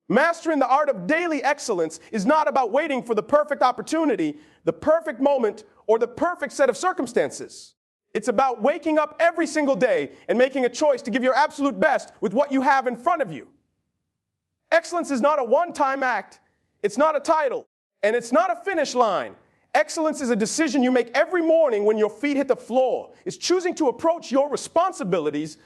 Mastering the art of daily excellence is not about waiting for the perfect opportunity, the perfect moment, or the perfect set of circumstances. It's about waking up every single day and making a choice to give your absolute best with what you have in front of you. Excellence is not a one-time act. It's not a title, and it's not a finish line. Excellence is a decision you make every morning when your feet hit the floor. It's choosing to approach your responsibilities,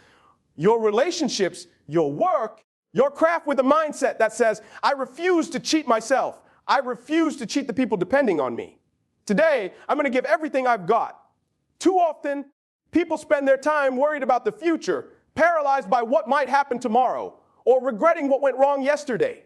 your relationships, your work, your craft with a mindset that says, I refuse to cheat myself. I refuse to cheat the people depending on me. Today, I'm going to give everything I've got. Too often, people spend their time worried about the future, paralyzed by what might happen tomorrow, or regretting what went wrong yesterday.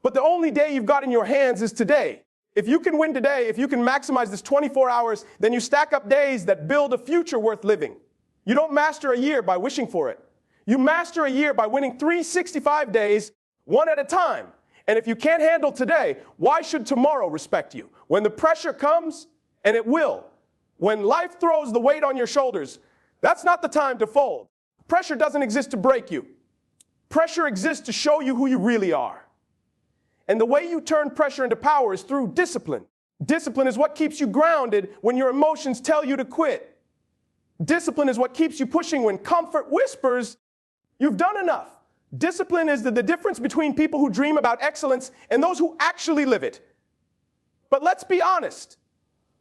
But the only day you've got in your hands is today. If you can win today, if you can maximize this 24 hours, then you stack up days that build a future worth living. You don't master a year by wishing for it. You master a year by winning 365 days, one at a time. And if you can't handle today, why should tomorrow respect you? When the pressure comes, and it will, when life throws the weight on your shoulders, that's not the time to fold. Pressure doesn't exist to break you. Pressure exists to show you who you really are. And the way you turn pressure into power is through discipline. Discipline is what keeps you grounded when your emotions tell you to quit. Discipline is what keeps you pushing when comfort whispers, you've done enough. Discipline is the difference between people who dream about excellence and those who actually live it. But let's be honest.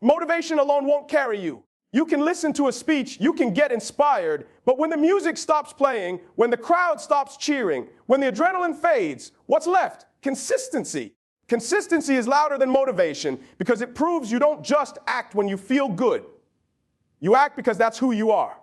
Motivation alone won't carry you. You can listen to a speech, you can get inspired, but when the music stops playing, when the crowd stops cheering, when the adrenaline fades, what's left? Consistency. Consistency is louder than motivation because it proves you don't just act when you feel good. You act because that's who you are.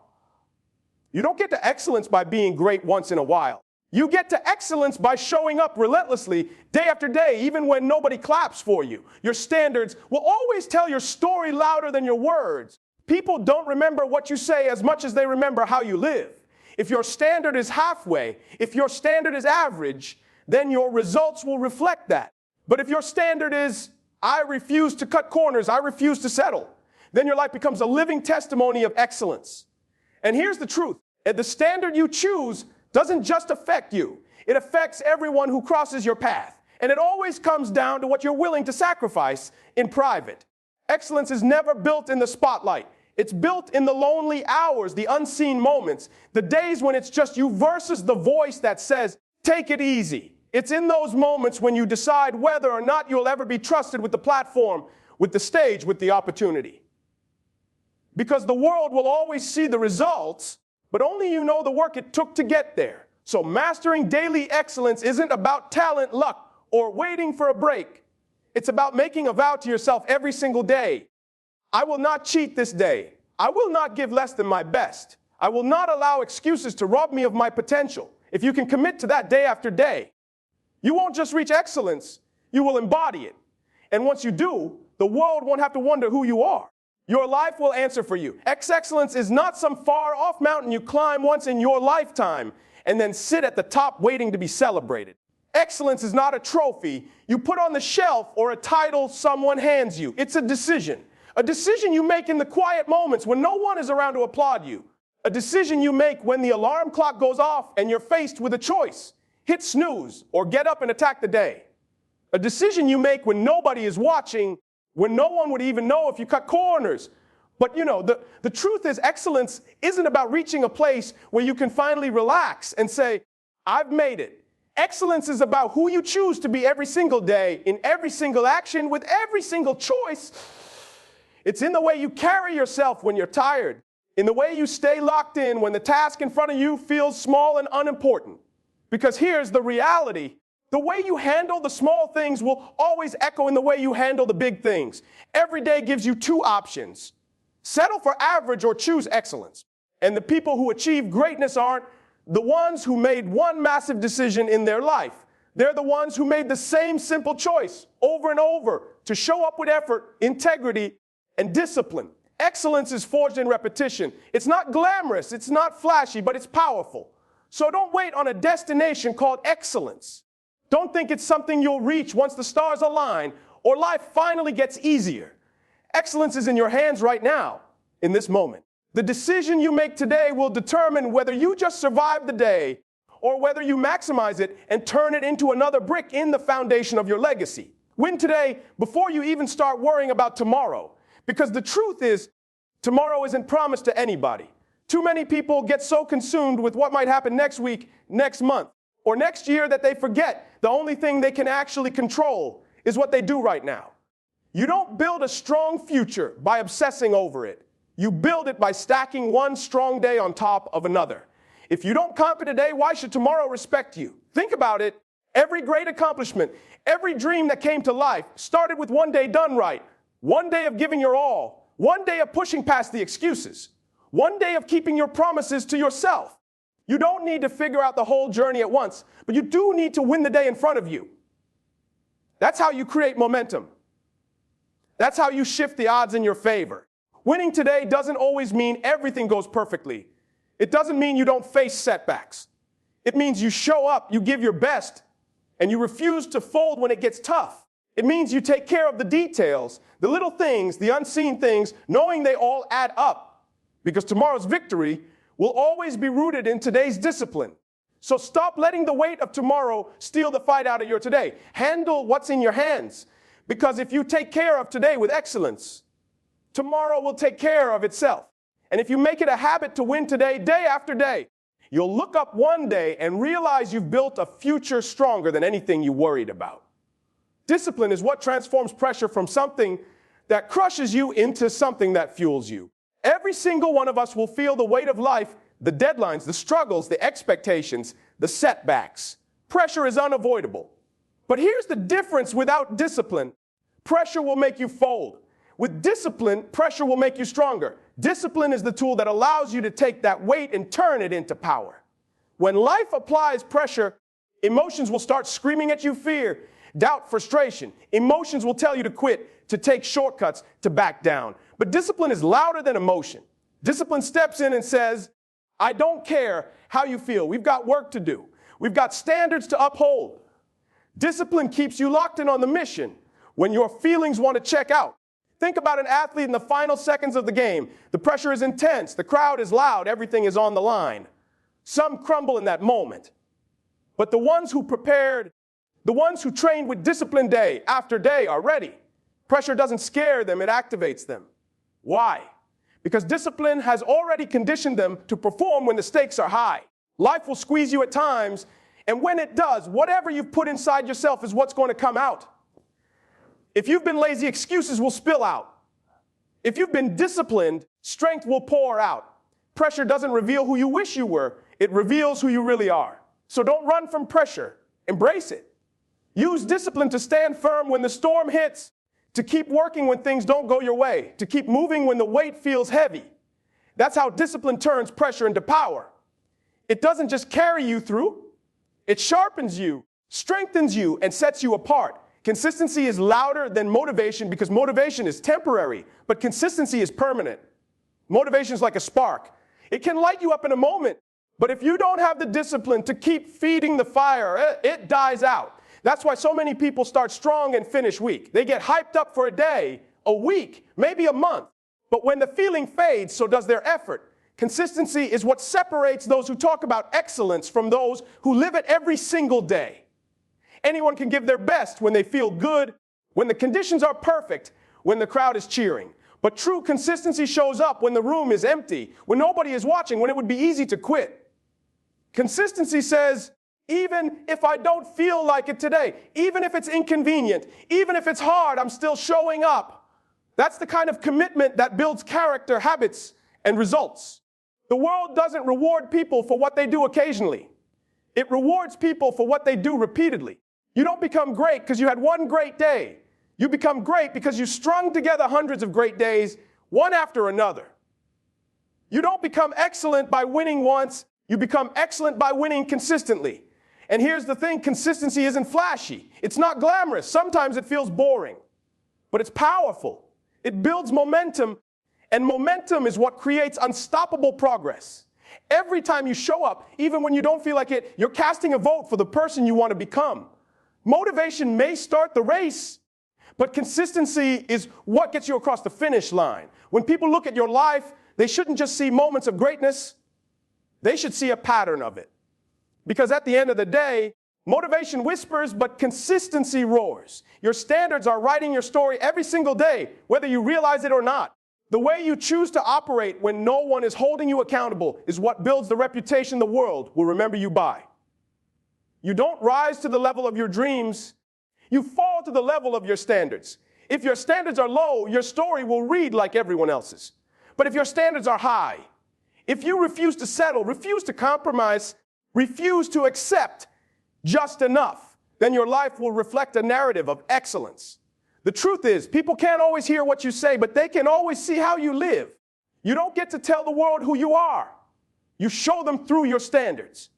You don't get to excellence by being great once in a while. You get to excellence by showing up relentlessly day after day, even when nobody claps for you. Your standards will always tell your story louder than your words. People don't remember what you say as much as they remember how you live. If your standard is halfway, if your standard is average, then your results will reflect that. But if your standard is, I refuse to cut corners, I refuse to settle, then your life becomes a living testimony of excellence. And here's the truth. The standard you choose doesn't just affect you. It affects everyone who crosses your path. And it always comes down to what you're willing to sacrifice in private. Excellence is never built in the spotlight. It's built in the lonely hours, the unseen moments, the days when it's just you versus the voice that says, take it easy. It's in those moments when you decide whether or not you'll ever be trusted with the platform, with the stage, with the opportunity. Because the world will always see the results, but only you know the work it took to get there. So mastering daily excellence isn't about talent, luck, or waiting for a break. It's about making a vow to yourself every single day. I will not cheat this day. I will not give less than my best. I will not allow excuses to rob me of my potential. If you can commit to that day after day, you won't just reach excellence, you will embody it. And once you do, the world won't have to wonder who you are. Your life will answer for you. Excellence is not some far-off mountain you climb once in your lifetime and then sit at the top waiting to be celebrated. Excellence is not a trophy you put on the shelf or a title someone hands you. It's a decision. A decision you make in the quiet moments when no one is around to applaud you. A decision you make when the alarm clock goes off and you're faced with a choice. Hit snooze or get up and attack the day. A decision you make when nobody is watching, when no one would even know if you cut corners. But you know, the truth is excellence isn't about reaching a place where you can finally relax and say, I've made it. Excellence is about who you choose to be every single day, in every single action, with every single choice. It's in the way you carry yourself when you're tired, in the way you stay locked in when the task in front of you feels small and unimportant. Because here's the reality. The way you handle the small things will always echo in the way you handle the big things. Every day gives you two options. Settle for average or choose excellence. And the people who achieve greatness aren't the ones who made one massive decision in their life. They're the ones who made the same simple choice over and over to show up with effort, integrity, and discipline. Excellence is forged in repetition. It's not glamorous, it's not flashy, but it's powerful. So don't wait on a destination called excellence. Don't think it's something you'll reach once the stars align or life finally gets easier. Excellence is in your hands right now, in this moment. The decision you make today will determine whether you just survive the day or whether you maximize it and turn it into another brick in the foundation of your legacy. Win today before you even start worrying about tomorrow. Because the truth is, tomorrow isn't promised to anybody. Too many people get so consumed with what might happen next week, next month, or next year that they forget the only thing they can actually control is what they do right now. You don't build a strong future by obsessing over it. You build it by stacking one strong day on top of another. If you don't conquer today, why should tomorrow respect you? Think about it. Every great accomplishment, every dream that came to life started with one day done right. One day of giving your all. One day of pushing past the excuses. One day of keeping your promises to yourself. You don't need to figure out the whole journey at once, but you do need to win the day in front of you. That's how you create momentum. That's how you shift the odds in your favor. Winning today doesn't always mean everything goes perfectly. It doesn't mean you don't face setbacks. It means you show up, you give your best, and you refuse to fold when it gets tough. It means you take care of the details, the little things, the unseen things, knowing they all add up. Because tomorrow's victory will always be rooted in today's discipline. So stop letting the weight of tomorrow steal the fight out of your today. Handle what's in your hands. Because if you take care of today with excellence, tomorrow will take care of itself. And if you make it a habit to win today, day after day, you'll look up one day and realize you've built a future stronger than anything you worried about. Discipline is what transforms pressure from something that crushes you into something that fuels you. Every single one of us will feel the weight of life, the deadlines, the struggles, the expectations, the setbacks. Pressure is unavoidable. But here's the difference without discipline. Pressure will make you fold. With discipline, pressure will make you stronger. Discipline is the tool that allows you to take that weight and turn it into power. When life applies pressure, emotions will start screaming at you fear, doubt, frustration. Emotions will tell you to quit, to take shortcuts, to back down. But discipline is louder than emotion. Discipline steps in and says, I don't care how you feel. We've got work to do. We've got standards to uphold. Discipline keeps you locked in on the mission when your feelings want to check out. Think about an athlete in the final seconds of the game. The pressure is intense. The crowd is loud. Everything is on the line. Some crumble in that moment. But the ones who prepared, the ones who trained with discipline day after day are ready. Pressure doesn't scare them. It activates them. Why? Because discipline has already conditioned them to perform when the stakes are high. Life will squeeze you at times, and when it does, whatever you've put inside yourself is what's going to come out. If you've been lazy, excuses will spill out. If you've been disciplined, strength will pour out. Pressure doesn't reveal who you wish you were. It reveals who you really are. So don't run from pressure. Embrace it. Use discipline to stand firm when the storm hits, to keep working when things don't go your way, to keep moving when the weight feels heavy. That's how discipline turns pressure into power. It doesn't just carry you through. It sharpens you, strengthens you, and sets you apart. Consistency is louder than motivation because motivation is temporary, but consistency is permanent. Motivation is like a spark. It can light you up in a moment, but if you don't have the discipline to keep feeding the fire, it dies out. That's why so many people start strong and finish weak. They get hyped up for a day, a week, maybe a month. But when the feeling fades, so does their effort. Consistency is what separates those who talk about excellence from those who live it every single day. Anyone can give their best when they feel good, when the conditions are perfect, when the crowd is cheering. But true consistency shows up when the room is empty, when nobody is watching, when it would be easy to quit. Consistency says, even if I don't feel like it today, even if it's inconvenient, even if it's hard, I'm still showing up. That's the kind of commitment that builds character, habits, and results. The world doesn't reward people for what they do occasionally. It rewards people for what they do repeatedly. You don't become great because you had one great day. You become great because you strung together hundreds of great days, one after another. You don't become excellent by winning once. You become excellent by winning consistently. And here's the thing, consistency isn't flashy. It's not glamorous. Sometimes it feels boring, but it's powerful. It builds momentum, and momentum is what creates unstoppable progress. Every time you show up, even when you don't feel like it, you're casting a vote for the person you want to become. Motivation may start the race, but consistency is what gets you across the finish line. When people look at your life, they shouldn't just see moments of greatness. They should see a pattern of it. Because at the end of the day, motivation whispers, but consistency roars. Your standards are writing your story every single day, whether you realize it or not. The way you choose to operate when no one is holding you accountable is what builds the reputation the world will remember you by. You don't rise to the level of your dreams, you fall to the level of your standards. If your standards are low, your story will read like everyone else's. But if your standards are high, if you refuse to settle, refuse to compromise, refuse to accept just enough, then your life will reflect a narrative of excellence. The truth is, people can't always hear what you say, but they can always see how you live. You don't get to tell the world who you are. You show them through your standards.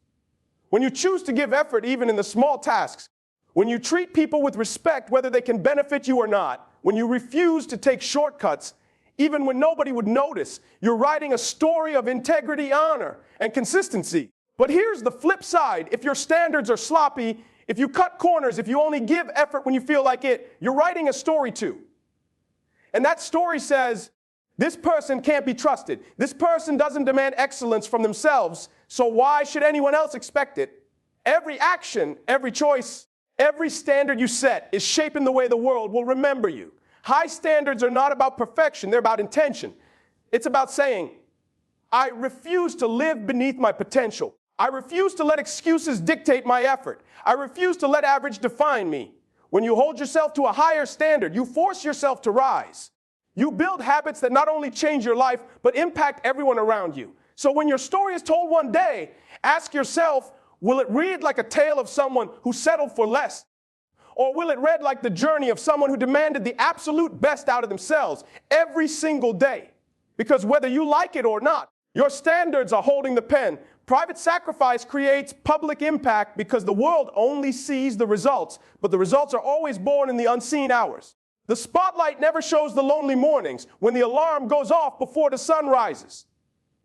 When you choose to give effort even in the small tasks, when you treat people with respect whether they can benefit you or not, when you refuse to take shortcuts even when nobody would notice, you're writing a story of integrity, honor, and consistency. But here's the flip side. If your standards are sloppy, if you cut corners, if you only give effort when you feel like it, you're writing a story too. And that story says, this person can't be trusted. This person doesn't demand excellence from themselves, so why should anyone else expect it? Every action, every choice, every standard you set is shaping the way the world will remember you. High standards are not about perfection, they're about intention. It's about saying, I refuse to live beneath my potential. I refuse to let excuses dictate my effort. I refuse to let average define me. When you hold yourself to a higher standard, you force yourself to rise. You build habits that not only change your life, but impact everyone around you. So when your story is told one day, ask yourself, will it read like a tale of someone who settled for less? Or will it read like the journey of someone who demanded the absolute best out of themselves every single day? Because whether you like it or not, your standards are holding the pen. Private sacrifice creates public impact because the world only sees the results, but the results are always born in the unseen hours. The spotlight never shows the lonely mornings when the alarm goes off before the sun rises.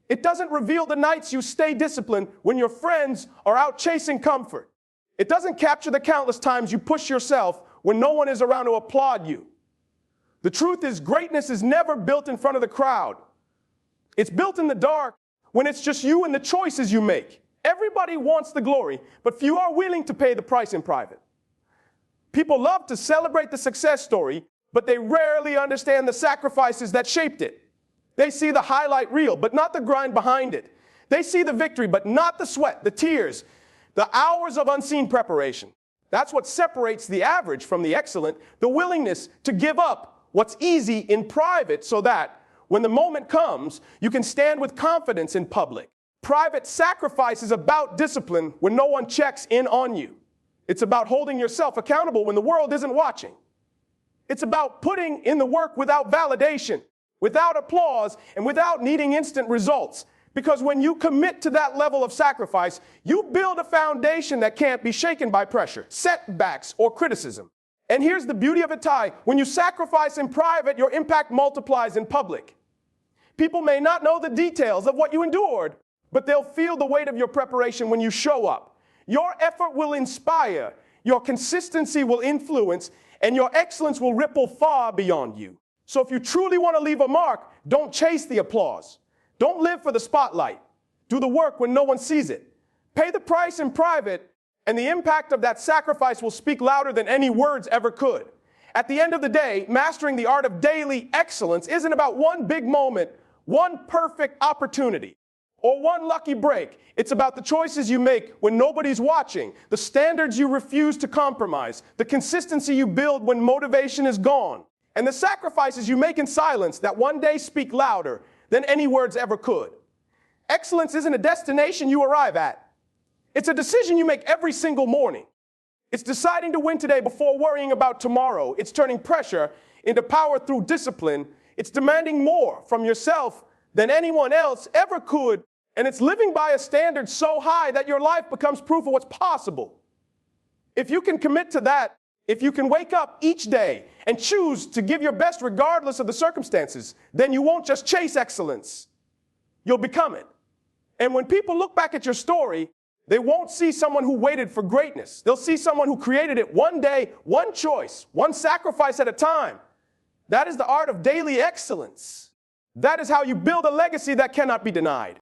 It doesn't reveal the nights you stay disciplined when your friends are out chasing comfort. It doesn't capture the countless times you push yourself when no one is around to applaud you. The truth is, greatness is never built in front of the crowd. It's built in the dark when it's just you and the choices you make. Everybody wants the glory, but few are willing to pay the price in private. People love to celebrate the success story, but they rarely understand the sacrifices that shaped it. They see the highlight reel, but not the grind behind it. They see the victory, but not the sweat, the tears, the hours of unseen preparation. That's what separates the average from the excellent, the willingness to give up what's easy in private so that when the moment comes, you can stand with confidence in public. Private sacrifice is about discipline when no one checks in on you. It's about holding yourself accountable when the world isn't watching. It's about putting in the work without validation, without applause, and without needing instant results. Because when you commit to that level of sacrifice, you build a foundation that can't be shaken by pressure, setbacks, or criticism. And here's the beauty of it, Ty. When you sacrifice in private, your impact multiplies in public. People may not know the details of what you endured, but they'll feel the weight of your preparation when you show up. Your effort will inspire, your consistency will influence, and your excellence will ripple far beyond you. So if you truly want to leave a mark, don't chase the applause. Don't live for the spotlight. Do the work when no one sees it. Pay the price in private, and the impact of that sacrifice will speak louder than any words ever could. At the end of the day, mastering the art of daily excellence isn't about one big moment, one perfect opportunity, or one lucky break. It's about the choices you make when nobody's watching, the standards you refuse to compromise, the consistency you build when motivation is gone, and the sacrifices you make in silence that one day speak louder than any words ever could. Excellence isn't a destination you arrive at. It's a decision you make every single morning. It's deciding to win today before worrying about tomorrow. It's turning pressure into power through discipline. It's demanding more from yourself than anyone else ever could. And it's living by a standard so high that your life becomes proof of what's possible. If you can commit to that, if you can wake up each day and choose to give your best regardless of the circumstances, then you won't just chase excellence, you'll become it. And when people look back at your story, they won't see someone who waited for greatness. They'll see someone who created it one day, one choice, one sacrifice at a time. That is the art of daily excellence. That is how you build a legacy that cannot be denied.